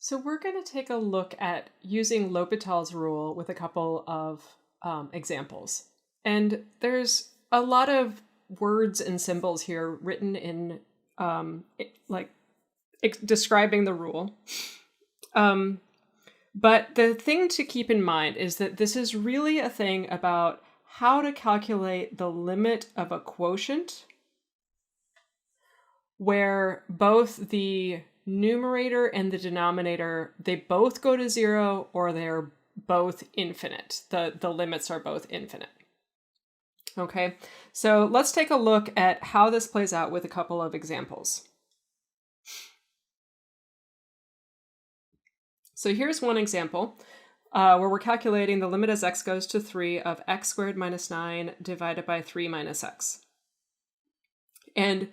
So we're going to take a look at using L'Hopital's rule with a couple of examples. And there's a lot of words and symbols here written in describing the rule. But the thing to keep in mind is that this is really a thing about how to calculate the limit of a quotient where both the numerator and the denominator, they both go to 0 or they're both infinite. The limits are both infinite. Okay, so let's take a look at how this plays out with a couple of examples. So here's one example where we're calculating the limit as x goes to 3 of x squared minus 9 divided by 3 minus x. And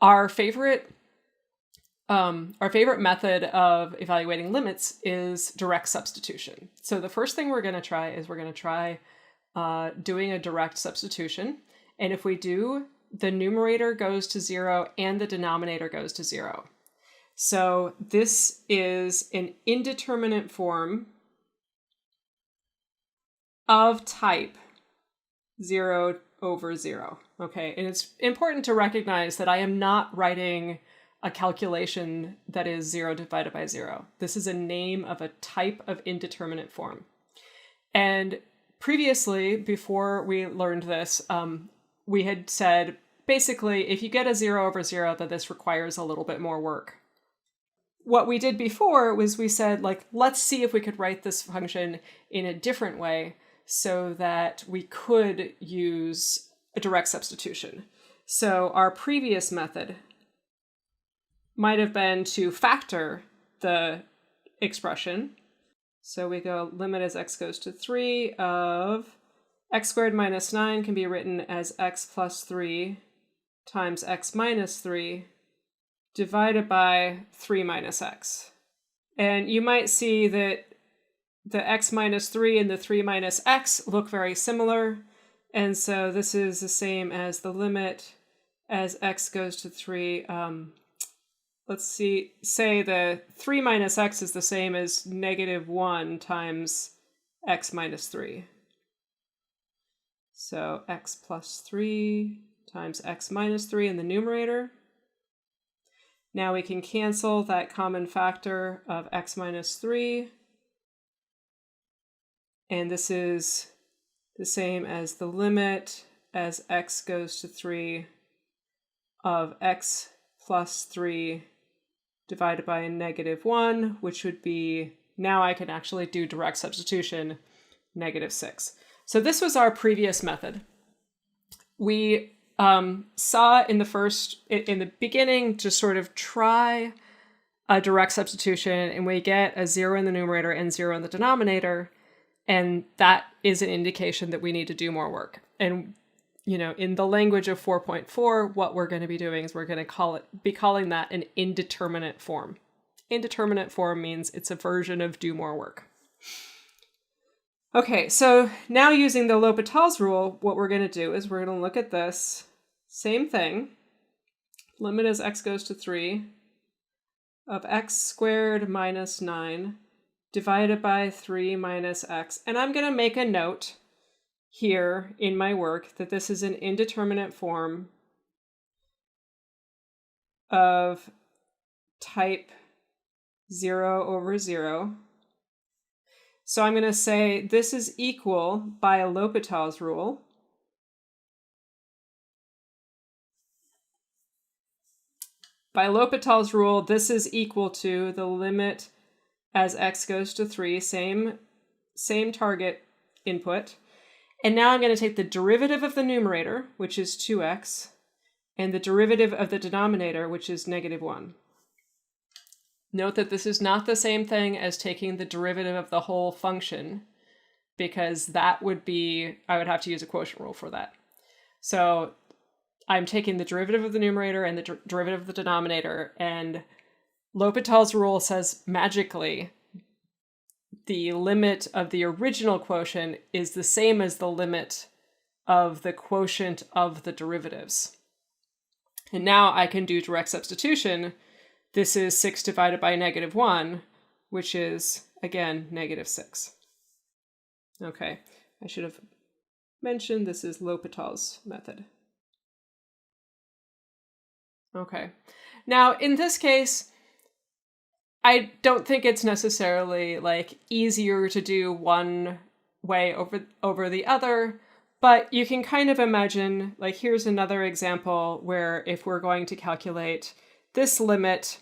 our favorite method of evaluating limits is direct substitution. So the first thing we're going to try doing a direct substitution. And if we do, the numerator goes to 0 and the denominator goes to 0. So this is an indeterminate form of type 0 over 0. Okay, and it's important to recognize that I am not writing a calculation that is 0 divided by 0. This is a name of a type of indeterminate form. And previously, before we learned this, we had said, basically, if you get a 0 over 0, that this requires a little bit more work. What we did before was we said, let's see if we could write this function in a different way so that we could use a direct substitution. So our previous method might have been to factor the expression. So we go limit as x goes to 3 of x squared minus 9 can be written as x plus 3 times x minus 3 divided by 3 minus x. And you might see that the x minus 3 and the 3 minus x look very similar. And so this is the same as the limit as x goes to 3. Let's say the 3 minus x is the same as negative 1 times x minus 3. So x plus 3 times x minus 3 in the numerator. Now we can cancel that common factor of x minus 3. And this is the same as the limit as x goes to 3 of x plus 3 divided by a negative 1, which would be, now I can actually do direct substitution, negative 6. So this was our previous method. We saw in the beginning, just sort of try a direct substitution, and we get a 0 in the numerator and 0 in the denominator, and that is an indication that we need to do more work. And in the language of 4.4, what we're going to be doing is we're going to be calling that an indeterminate form. Indeterminate form means it's a version of do more work. Okay, so now using the L'Hopital's rule, what we're going to do is we're going to look at this same thing. Limit as x goes to 3 of x squared minus 9 divided by 3 minus x. And I'm going to make a note here in my work that this is an indeterminate form of type 0 over 0. So I'm going to say this is equal, by a L'Hopital's rule, this is equal to the limit as x goes to 3, same target input. And now I'm going to take the derivative of the numerator, which is 2x, and the derivative of the denominator, which is negative 1. Note that this is not the same thing as taking the derivative of the whole function, because that would be, I would have to use a quotient rule for that. So I'm taking the derivative of the numerator and the derivative of the denominator, and L'Hopital's rule says magically the limit of the original quotient is the same as the limit of the quotient of the derivatives. And now I can do direct substitution. This is 6 divided by negative 1. which is, again, -6. Okay, I should have mentioned this is L'Hopital's method. Okay, now in this case, I don't think it's necessarily like easier to do one way over the other, but you can kind of imagine, like, here's another example where if we're going to calculate this limit,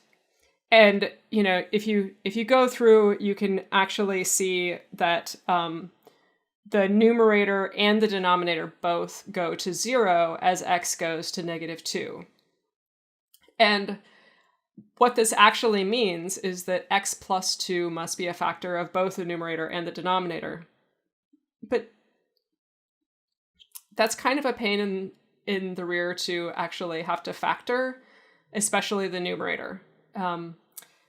and you know, if you go through, you can actually see that the numerator and the denominator both go to 0 as x goes to -2. And what this actually means is that x plus 2 must be a factor of both the numerator and the denominator. But that's kind of a pain in the rear to actually have to factor, especially the numerator.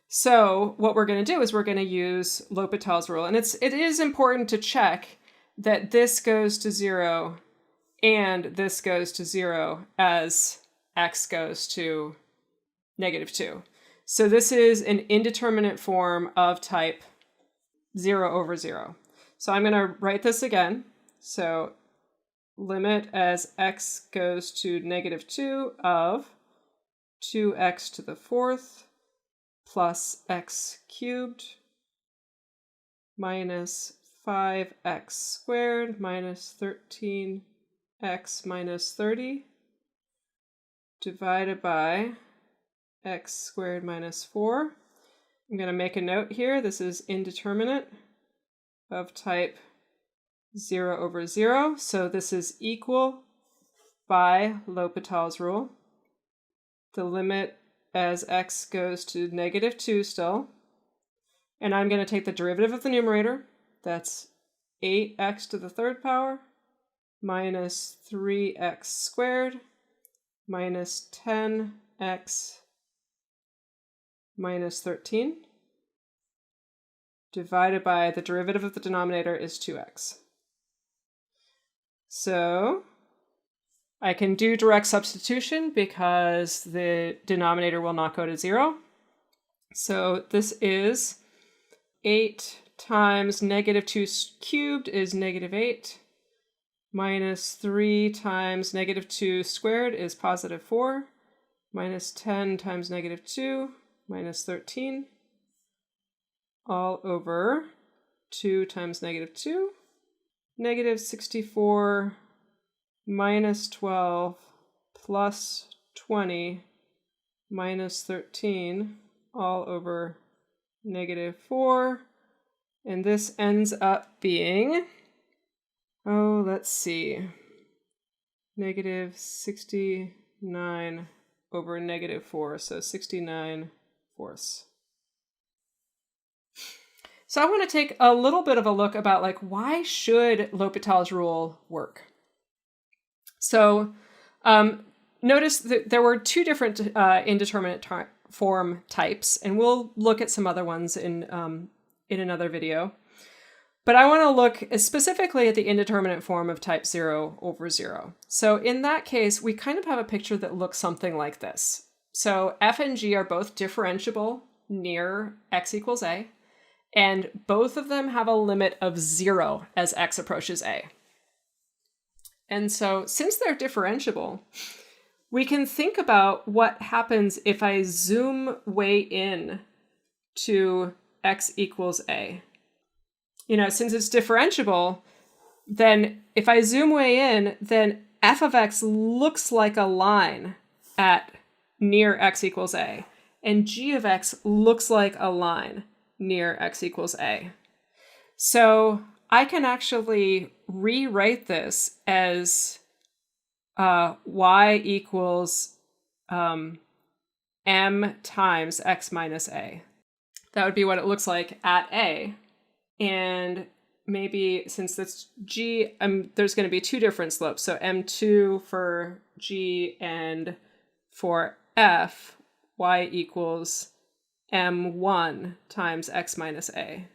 So what we're going to do is we're going to use L'Hopital's rule. And it is important to check that this goes to 0 and this goes to 0 as x goes to -2. So this is an indeterminate form of type 0/0. So I'm going to write this again. So limit as x goes to -2 of 2x to the 4th plus x cubed minus 5x squared minus 13x minus 30 divided by x squared minus 4. I'm going to make a note here. This is indeterminate of type 0/0. So this is equal by L'Hopital's rule. The limit as x goes to -2 still. And I'm going to take the derivative of the numerator. That's 8x to the 3rd power minus 3x squared minus 10x minus 13 divided by the derivative of the denominator is 2x. So I can do direct substitution because the denominator will not go to 0. So this is 8 times -2 cubed is -8 minus 3 times -2 squared is +4 minus 10 times -2 minus 13 all over 2 times -2, -64 minus 12 plus 20 minus 13 all over -4. And this ends up being, oh, let's see, -69 over -4, so 69/4. So I want to take a little bit of a look about, like, why should L'Hopital's rule work? So notice that there were two different indeterminate form types, and we'll look at some other ones in another video. But I want to look specifically at the indeterminate form of type 0/0. So in that case, we kind of have a picture that looks something like this. So f and g are both differentiable near x equals a, and both of them have a limit of 0 as x approaches a. And so since they're differentiable, we can think about what happens if I zoom way in to x equals a. You know, since it's differentiable, then if I zoom way in, then f of x looks like a line at near x equals a, and g of x looks like a line near x equals a. So I can actually rewrite this as y equals m times x minus a. That would be what it looks like at a. And maybe since that's g, there's going to be two different slopes. So m2 for g, and for f, y equals m1 times x minus a.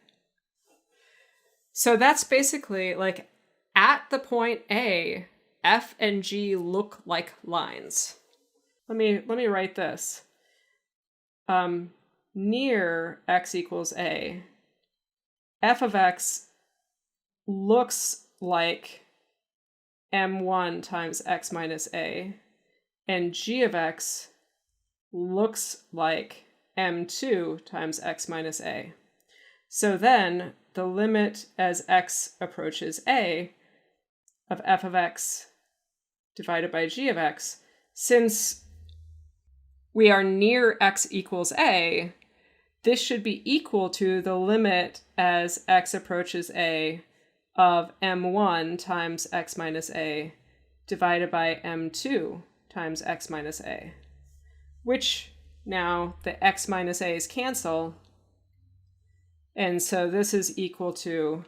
So that's basically like at the point a, f and g look like lines. Let me write this. near x equals a, f of x looks like m1 times x minus a, and g of x looks like m2 times x minus a. So then the limit as x approaches a of f of x divided by g of x, since we are near x equals a, this should be equal to the limit as x approaches a of m1 times x minus a divided by m2 times x minus a, which now the x minus a's cancel, and so this is equal to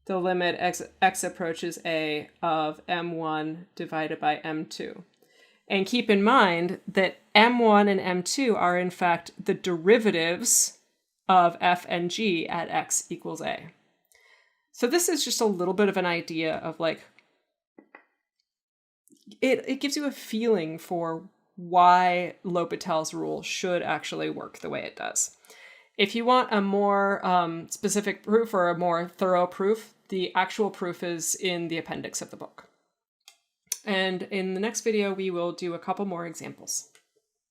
the limit x approaches a of m1 divided by m2. And keep in mind that m1 and m2 are in fact the derivatives of f and g at x equals a. So this is just a little bit of an idea of like, it gives you a feeling for why L'Hopital's rule should actually work the way it does. If you want a more specific proof or a more thorough proof, the actual proof is in the appendix of the book. And in the next video, we will do a couple more examples.